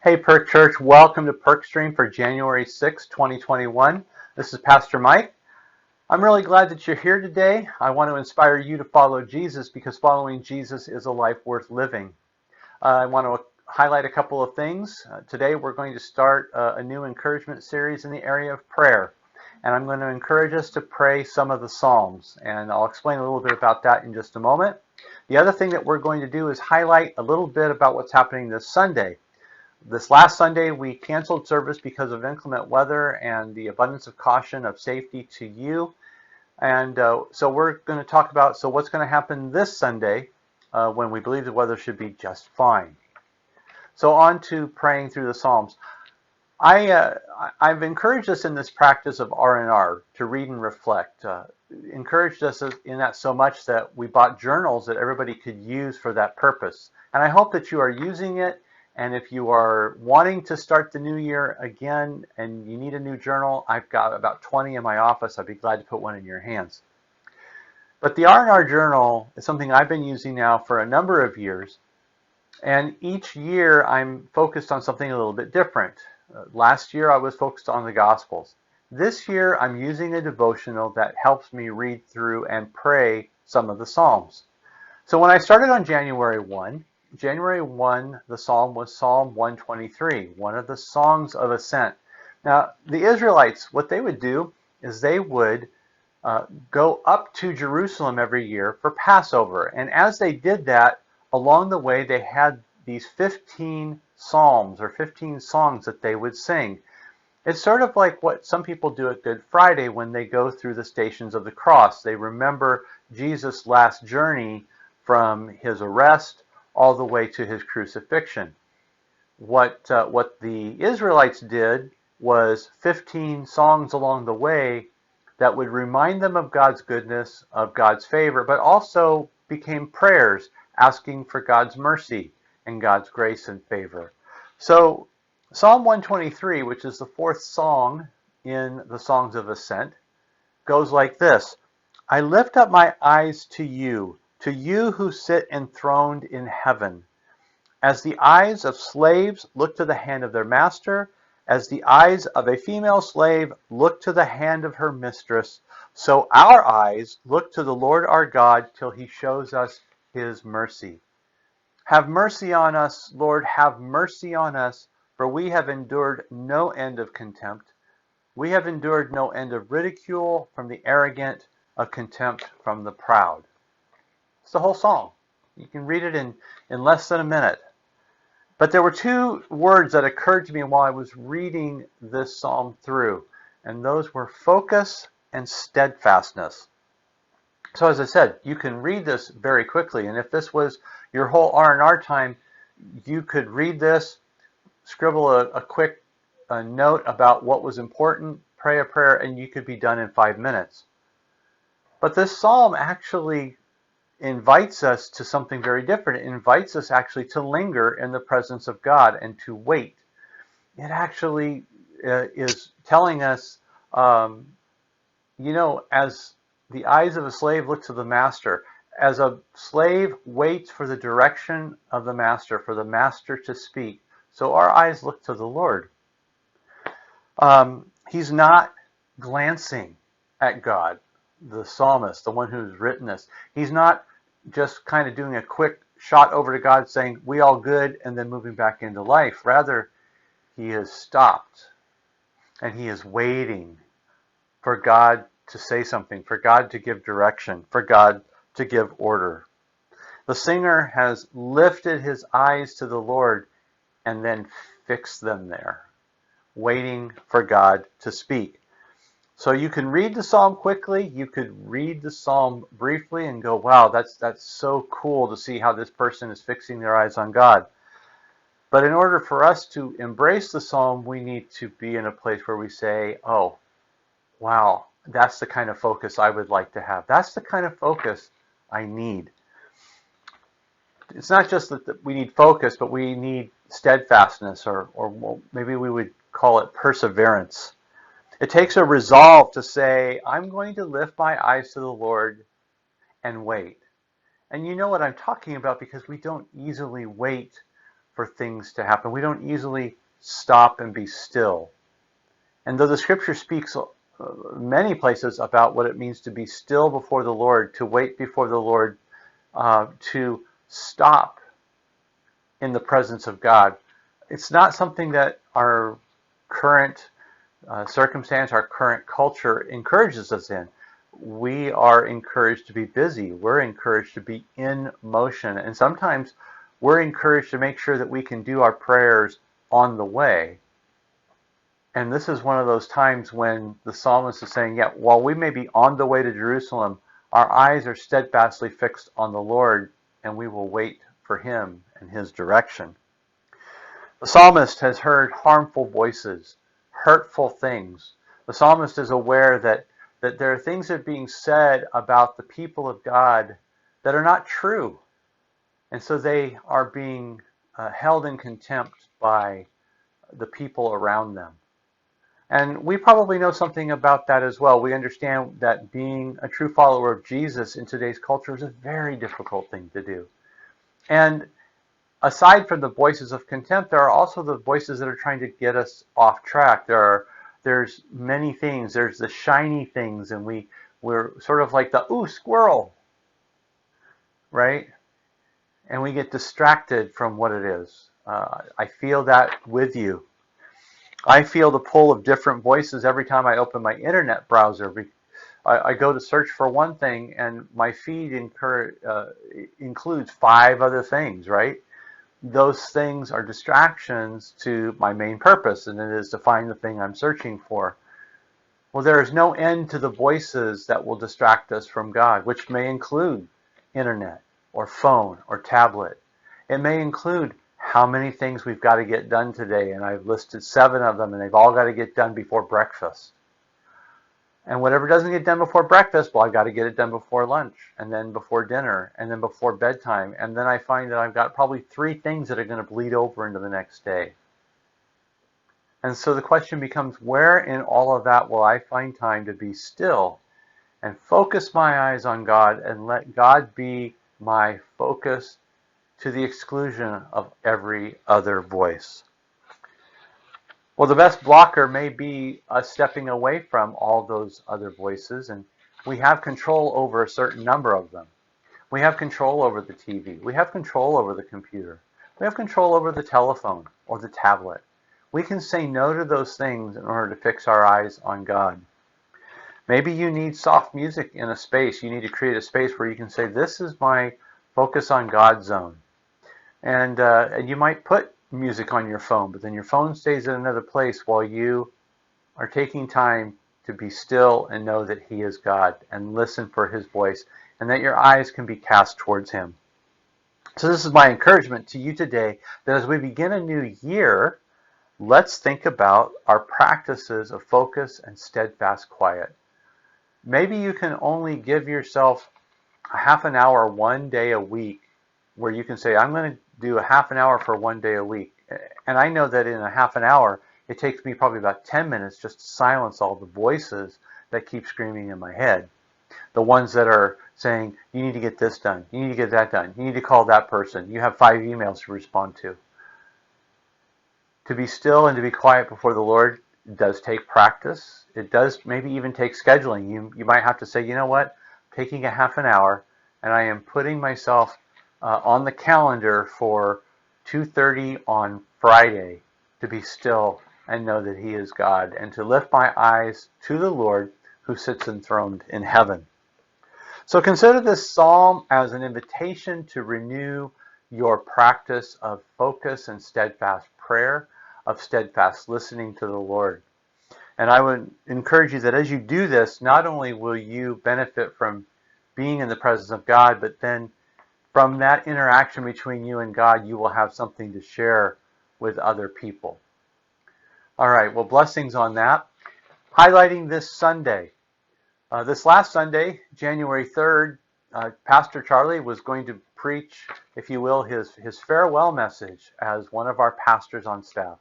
Hey, Perk Church, welcome to Perkstream for January 6, 2021. This is Pastor Mike. I'm really glad that you're here today. I want to inspire you to follow Jesus because following Jesus is a life worth living. I want to highlight a couple of things. Today we're going to start a new encouragement series in the area of prayer. And I'm going to encourage us to pray some of the Psalms. And I'll explain a little bit about that in just a moment. The other thing that we're going to do is highlight a little bit about what's happening this Sunday. This last Sunday, we canceled service because of inclement weather and the abundance of caution of safety to you. And so we're going to talk about what's going to happen this Sunday when we believe the weather should be just fine. So on to praying through the Psalms. I've encouraged us in this practice of R&R to read and reflect. Encouraged us in that so much that we bought journals that everybody could use for that purpose. And I hope that you are using it. And if you are wanting to start the new year again and you need a new journal, I've got about 20 in my office. I'd be glad to put one in your hands. But the R&R journal is something I've been using now for a number of years. And each year I'm focused on something a little bit different. Last year I was focused on the Gospels. This year I'm using a devotional that helps me read through and pray some of the Psalms. So when I started on January 1, the psalm was Psalm 123, one of the songs of ascent. Now, the Israelites, what they would do is they would go up to Jerusalem every year for Passover. And as they did that, along the way, they had these 15 psalms or 15 songs that they would sing. It's sort of like what some people do at Good Friday when they go through the stations of the cross. They remember Jesus' last journey from his arrest all the way to his crucifixion. What the Israelites did was 15 songs along the way that would remind them of God's goodness, of God's favor, but also became prayers asking for God's mercy and God's grace and favor. So Psalm 123, which is the fourth song in the Songs of Ascent, goes like this. I lift up my eyes to you who sit enthroned in heaven. As the eyes of slaves look to the hand of their master, as the eyes of a female slave look to the hand of her mistress, so our eyes look to the Lord our God till he shows us his mercy. Have mercy on us, Lord, have mercy on us, for we have endured no end of contempt. We have endured no end of ridicule from the arrogant, of contempt from the proud. It's the whole song. You can read it in less than a minute. But there were two words that occurred to me while I was reading this psalm through, and those were focus and steadfastness. So as I said, you can read this very quickly, and if this was your whole R&R time, you could read this, scribble a quick note about what was important, pray a prayer, and you could be done in 5 minutes. But this psalm actually invites us to something very different. It invites us actually to linger in the presence of God and to wait. It actually is telling us, as the eyes of a slave look to the master, as a slave waits for the direction of the master, for the master to speak, so our eyes look to the Lord. He's not glancing at God, the psalmist, the one who's written this. He's not just kind of doing a quick shot over to God saying, we all good, and then moving back into life. Rather, he has stopped and he is waiting for God to say something, for God to give direction, for God to give order. The singer has lifted his eyes to the Lord and then fixed them there, waiting for God to speak. So you can read the psalm quickly, you could read the psalm briefly and go, wow, that's so cool to see how this person is fixing their eyes on God. But in order for us to embrace the psalm, we need to be in a place where we say, oh, wow, that's the kind of focus I would like to have. That's the kind of focus I need. It's not just that we need focus, but we need steadfastness, or maybe we would call it perseverance. It takes a resolve to say, I'm going to lift my eyes to the Lord and wait. And you know what I'm talking about because we don't easily wait for things to happen. We don't easily stop and be still. And though the scripture speaks many places about what it means to be still before the Lord, to wait before the Lord, to stop in the presence of God, it's not something that our current circumstance, our current culture encourages us in. We are encouraged to be busy. We're encouraged to be in motion. And sometimes we're encouraged to make sure that we can do our prayers on the way. And this is one of those times when the psalmist is saying, yeah, while we may be on the way to Jerusalem, our eyes are steadfastly fixed on the Lord, and we will wait for him and his direction. The psalmist has heard harmful voices, hurtful things. The psalmist is aware that there are things that are being said about the people of God that are not true. And so they are being held in contempt by the people around them. And we probably know something about that as well. We understand that being a true follower of Jesus in today's culture is a very difficult thing to do. And aside from the voices of contempt, there are also the voices that are trying to get us off track. There's many things. There's the shiny things, and we're sort of like the, ooh, squirrel, right? And we get distracted from what it is. I feel that with you. I feel the pull of different voices every time I open my internet browser. I go to search for one thing, and my feed includes 5 other things, right? Those things are distractions to my main purpose, and it is to find the thing I'm searching for. Well, there is no end to the voices that will distract us from God, which may include internet or phone or tablet. It may include how many things we've got to get done today, and I've listed 7 of them, and they've all got to get done before breakfast. And whatever doesn't get done before breakfast, well, I've got to get it done before lunch, and then before dinner, and then before bedtime. And then I find that I've got probably 3 things that are going to bleed over into the next day. And so the question becomes, where in all of that will I find time to be still and focus my eyes on God and let God be my focus to the exclusion of every other voice? Well, the best blocker may be us stepping away from all those other voices, and we have control over a certain number of them. We have control over the TV. We have control over the computer. We have control over the telephone or the tablet. We can say no to those things in order to fix our eyes on God. Maybe you need soft music in a space. You need to create a space where you can say, this is my focus on God zone. And you might put music on your phone, but then your phone stays in another place while you are taking time to be still and know that he is God and listen for his voice, and that your eyes can be cast towards him. So this is my encouragement to you today, that as we begin a new year, let's think about our practices of focus and steadfast quiet. Maybe you can only give yourself a half an hour one day a week where you can say, I'm going to do a half an hour for one day a week. And I know that in a half an hour, it takes me probably about 10 minutes just to silence all the voices that keep screaming in my head. The ones that are saying, you need to get this done, you need to get that done, you need to call that person, you have 5 emails to respond to. To be still and to be quiet before the Lord does take practice. It does maybe even take scheduling. You might have to say, you know what, taking a half an hour, and I am putting myself on the calendar for 2:30 on Friday to be still and know that he is God, and to lift my eyes to the Lord who sits enthroned in heaven. So consider this psalm as an invitation to renew your practice of focus and steadfast prayer, of steadfast listening to the Lord. And I would encourage you that as you do this, not only will you benefit from being in the presence of God, but then from that interaction between you and God, you will have something to share with other people. All right, well, blessings on that. Highlighting this Sunday. This last Sunday, January 3rd, Pastor Charlie was going to preach, if you will, his farewell message as one of our pastors on staff.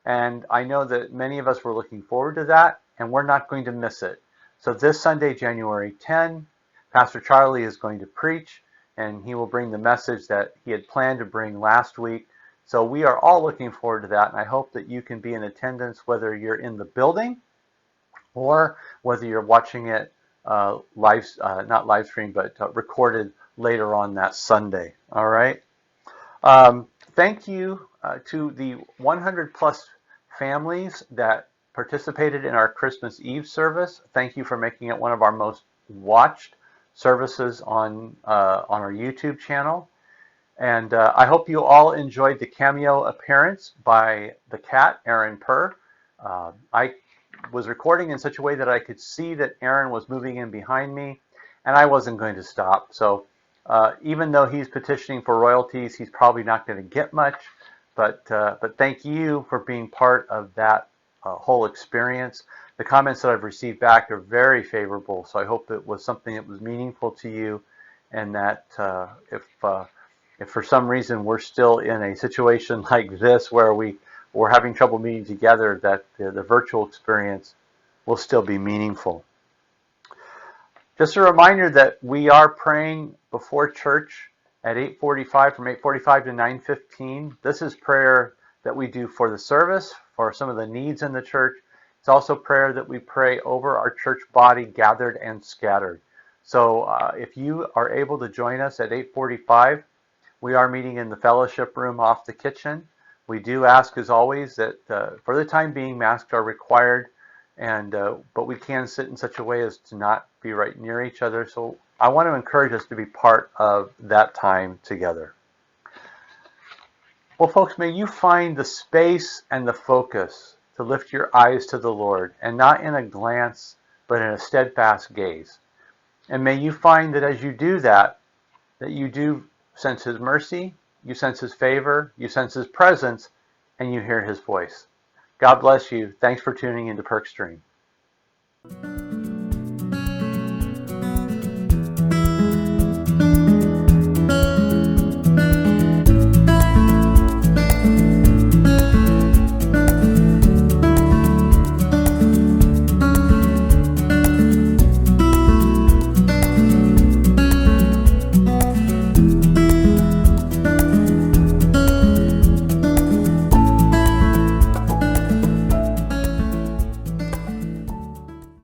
And I know that many of us were looking forward to that, and we're not going to miss it. So this Sunday, January 10, Pastor Charlie is going to preach, and he will bring the message that he had planned to bring last week So we are all looking forward to that, and I hope that you can be in attendance whether you're in the building or whether you're watching it not live stream, but recorded later on that Sunday. All right. Thank you to the 100 plus families that participated in our Christmas Eve service. Thank you for making it one of our most watched services on our YouTube channel. And I hope you all enjoyed the cameo appearance by the cat, Aaron Purr. I was recording in such a way that I could see that Aaron was moving in behind me, and I wasn't going to stop. So even though he's petitioning for royalties, he's probably not going to get much. But thank you for being part of that whole experience. The comments that I've received back are very favorable, so I hope it was something that was meaningful to you, and that if for some reason we're still in a situation like this where we're having trouble meeting together, that the virtual experience will still be meaningful. Just a reminder that we are praying before church at 8:45, from 8:45 to 9:15. This is prayer that we do for the service, for some of the needs in the church. It's also prayer that we pray over our church body gathered and scattered. So if you are able to join us at 8:45, we are meeting in the fellowship room off the kitchen. We do ask, as always, that for the time being, masks are required, but we can sit in such a way as to not be right near each other. So I want to encourage us to be part of that time together. Well, folks, may you find the space and the focus to lift your eyes to the Lord, and not in a glance, but in a steadfast gaze. And may you find that as you do that you do sense His mercy, you sense His favor, you sense His presence, and you hear His voice. God bless you. Thanks for tuning into Perkstream.